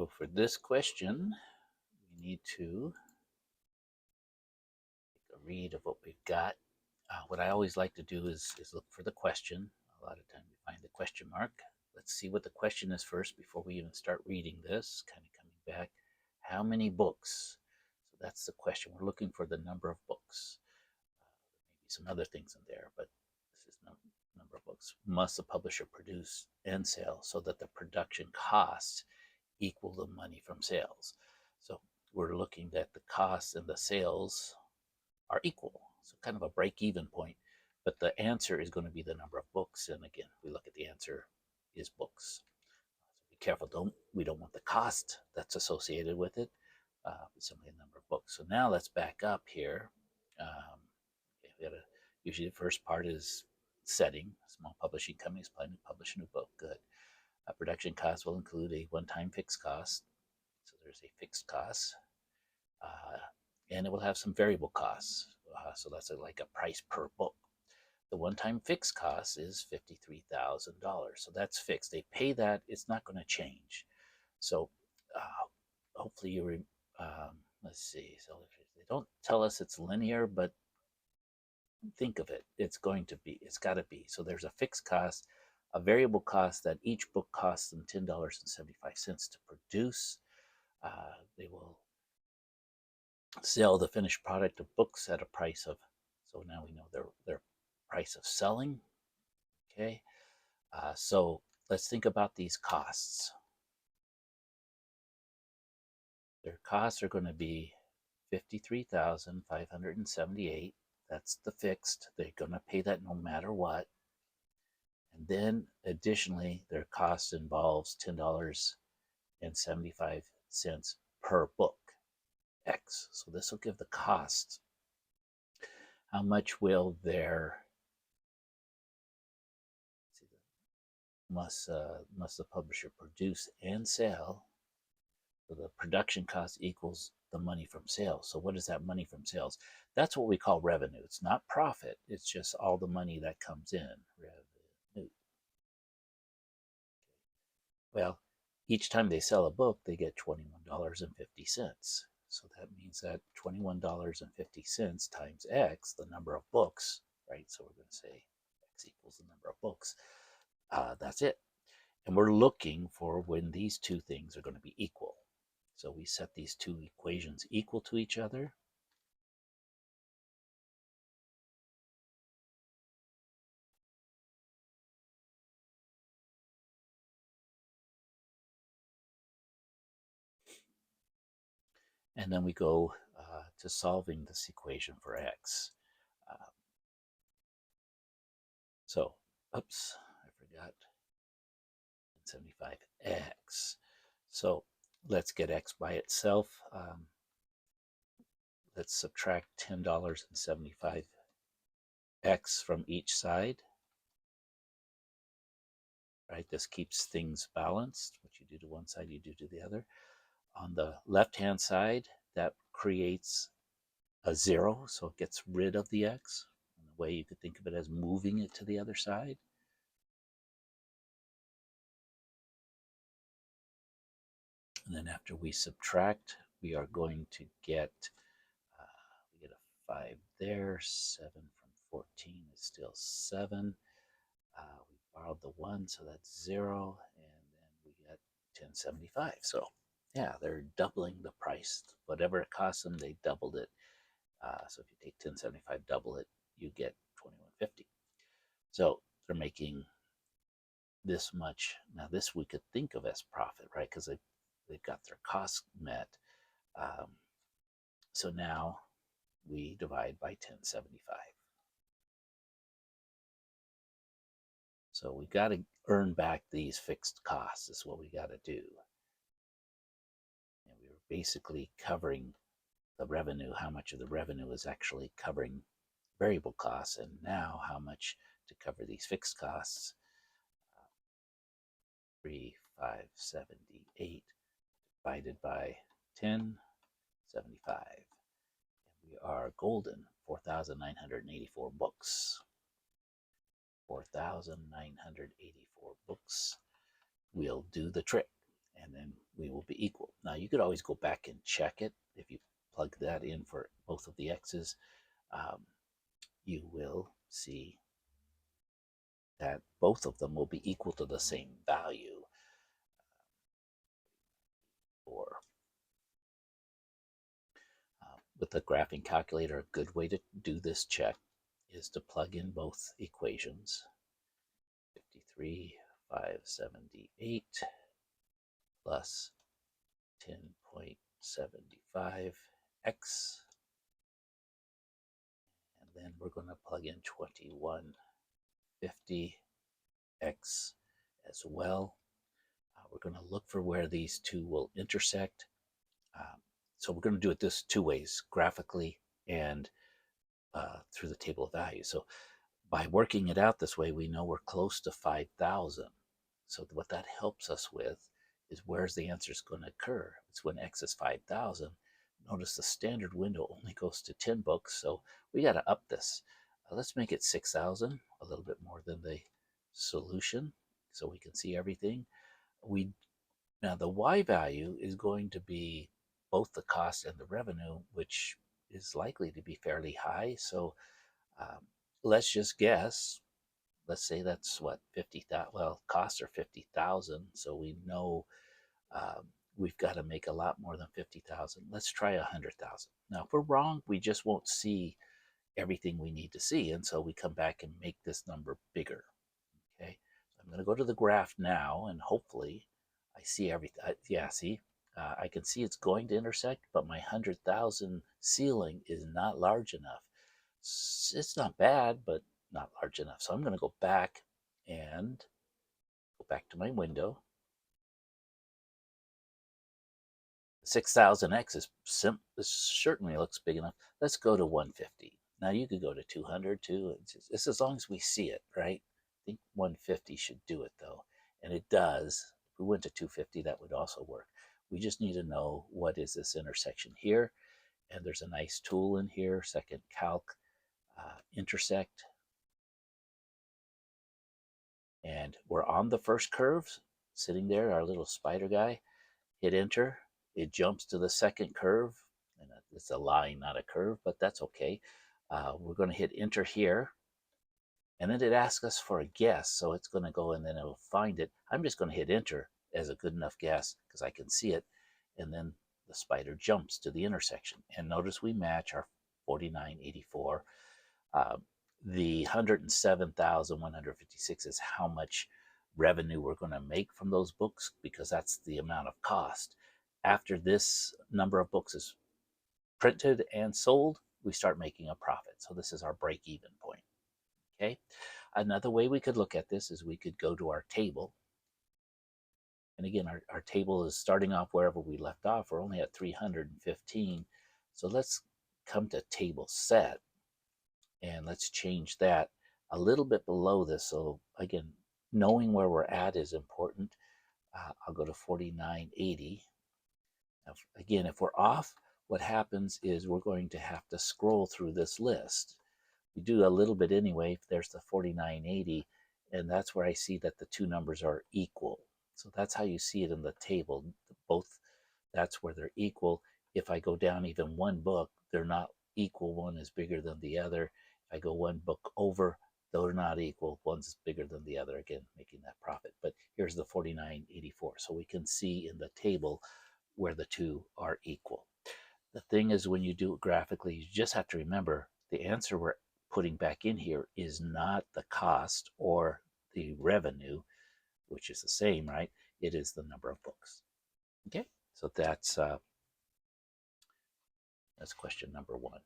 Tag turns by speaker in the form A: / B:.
A: So for this question, we need to take a read of what we've got. What I always like to do is look for the question. A lot of times we find the question mark. Let's see what the question is first before we even start reading this. Kind of coming back. How many books? So that's the question. We're looking for the number of books. Maybe some other things in there, but this is number of books. Must the publisher produce and sell so that the production costs equal the money from sales? So we're looking at the costs and the sales are equal. So kind of a break-even point. But the answer is going to be the number of books. And again, we look at the answer is books. So be careful. We don't want the cost that's associated with it. Simply the number of books. So now let's back up here. Usually the first part is setting. Small publishing companies plan to publish a new book. Good. Production costs will include a one-time fixed cost. So there's a fixed cost. And it will have some variable costs. So that's like a price per book. The one-time fixed cost is $53,000. So that's fixed. They pay that. It's not going to change. So hopefully let's see. So they don't tell us it's linear, but think of it. It's got to be. So there's a fixed cost, a variable cost that each book costs them $10.75 to produce. They will sell the finished product of books at a price of, so now we know their price of selling. Okay, so let's think about these costs. Their costs are going to be $53,578. That's the fixed. They're going to pay that no matter what. And then additionally, their cost involves $10.75 per book. X. So this will give the cost. How much will must the publisher produce and sell? So the production cost equals the money from sales. So what is that money from sales? That's what we call revenue. It's not profit. It's just all the money that comes in. Revenue. Well, each time they sell a book, they get $21.50. So that means that $21.50 times X, the number of books, right? So we're going to say X equals the number of books. That's it. And we're looking for when these two things are going to be equal. So we set these two equations equal to each other. And then we go to solving this equation for X. So, oops, I forgot 75X. So let's get X by itself. Let's subtract $10.75 X from each side. Right, this keeps things balanced. What you do to one side, you do to the other. On the left-hand side, that creates a 0, so it gets rid of the X. In a way, you could think of it as moving it to the other side. And then after we subtract, we are going to get, we get a 5 there, 7 from 14 is still 7. We borrowed the 1, so that's 0, and then we get 1075. So yeah, they're doubling the price. Whatever it costs them, they doubled it. So if you take 1075, double it, you get 2150. So they're making this much. Now this we could think of as profit, right? Because they've got their costs met. So now we divide by 1075. So we got to earn back these fixed costs is what we got to do. And we were basically covering the revenue, how much of the revenue is actually covering variable costs, and now how much to cover these fixed costs. 3,578 divided by 1075. And we are golden, 4,984 books. 4,984 books will do the trick. and then we will be equal. Now you could always go back and check it. If you plug that in for both of the x's, you will see that both of them will be equal to the same value. Or with the graphing calculator, a good way to do this check is to plug in both equations. 53,578 plus 10.75x, and then we're going to plug in 2150x as well. We're going to look for where these two will intersect. So we're going to do it this two ways, graphically and through the table of values. So by working it out this way, we know we're close to 5,000. So what that helps us with is where's the answer is going to occur. It's when x is 5,000. Notice the standard window only goes to 10 books, so we got to up this. Let's make it 6,000, a little bit more than the solution, so we can see everything. Now the y value is going to be both the cost and the revenue, which is likely to be fairly high. So let's just guess. Let's say that's what, 50,000. Well, costs are 50,000, so we know we've got to make a lot more than 50,000. Let's try 100,000. Now, if we're wrong, we just won't see everything we need to see, and so we come back and make this number bigger. Okay, so I'm going to go to the graph now, and hopefully I see everything. Yeah, see, I can see it's going to intersect, but my 100,000 ceiling is not large enough. It's not bad, but not large enough. So I'm going to go back and go back to my window. 6,000x is certainly looks big enough. Let's go to 150. Now you could go to 200 too. It's as long as we see it, right? I think 150 should do it though, and it does. If we went to 250, that would also work. We just need to know what is this intersection here, and there's a nice tool in here, second calc, intersect, and we're on the first curve, sitting there, our little spider guy. Hit enter, it jumps to the second curve, and it's a line, not a curve, but that's okay. We're going to hit enter here, and then it asks us for a guess, so it's going to go and then it'll find it. I'm just going to hit enter as a good enough guess because I can see it, and then the spider jumps to the intersection, and notice we match our 4984. The 107,156 is how much revenue we're going to make from those books, because that's the amount of cost. After this number of books is printed and sold, we start making a profit. So this is our break-even point. Okay. Another way we could look at this is we could go to our table. And again, our table is starting off wherever we left off. We're only at 315. So let's come to table set. And let's change that a little bit below this. So again, knowing where we're at is important. I'll go to 4980. Now, again, if we're off, what happens is we're going to have to scroll through this list. We do a little bit anyway. There's the 4980, and that's where I see that the two numbers are equal. So that's how you see it in the table. Both, that's where they're equal. If I go down even one book, they're not equal. One is bigger than the other. If I go one book over, they're not equal. One's bigger than the other, again, making that profit. But here's the 4984. So we can see in the table where the two are equal. The thing is, when you do it graphically, you just have to remember the answer we're putting back in here is not the cost or the revenue, which is the same, right? It is the number of books. Okay, so that's question number 1.